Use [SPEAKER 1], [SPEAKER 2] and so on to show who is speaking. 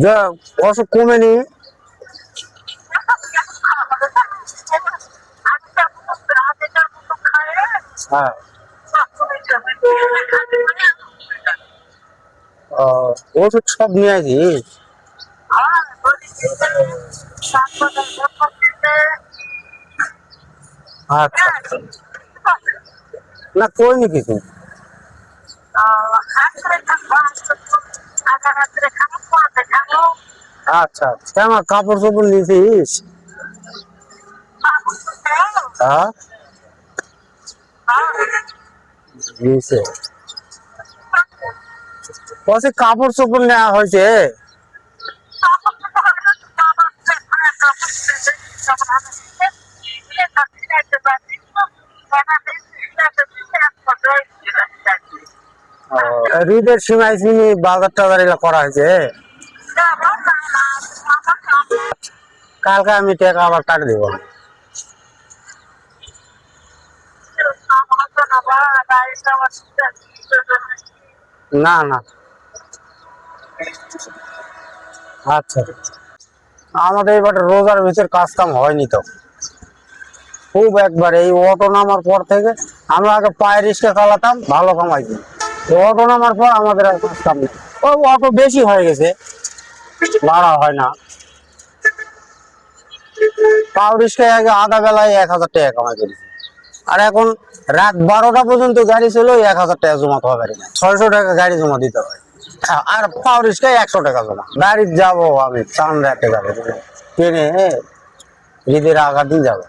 [SPEAKER 1] যা অসুখ কমেনি। হ্যাঁ, ওষুধ সব নিয়ে আসিস? আচ্ছা, না করিনি কিছু। আচ্ছা, আমার কাপড় চোপড় নিয়েছিস? হ্যাঁ, নিয়েছে। বলছি কাপড় চোপড় নেওয়া হয়েছে? ঈদের সীমায় চিনি বাজার টাজার এগুলো করা হয়েছে? কালকে আমি টাকা আবার টাকা দেবো। না না, আচ্ছা, আমাদের এবার রোজার ভিতর কাজ কাম হয়নি তো খুব একবার। এই অটো নামার পর থেকে আমরা আগে পায়ে রিক্সা চালাতাম, ভালো কামাইছি। অটো নামার পর আমাদের আর কাজ কাম নেই। ওই অটো বেশি হয়ে গেছে, ভাড়া হয় না। পাও রিক্সায় আগে আধা বেলায় 1000 টাকা কামাই করেছি, আর এখন রাত 12টা পর্যন্ত গাড়ি চলে 1000 টাকা জমা তো হবে না, 600 টাকা গাড়ি জমা দিতে হয়। আর পাও রিক্সায় 100 টাকা জমা। গাড়ি যাবো আমি চান্দাতে যাবো ট্রেনে, ঈদের আগার দিন যাবো।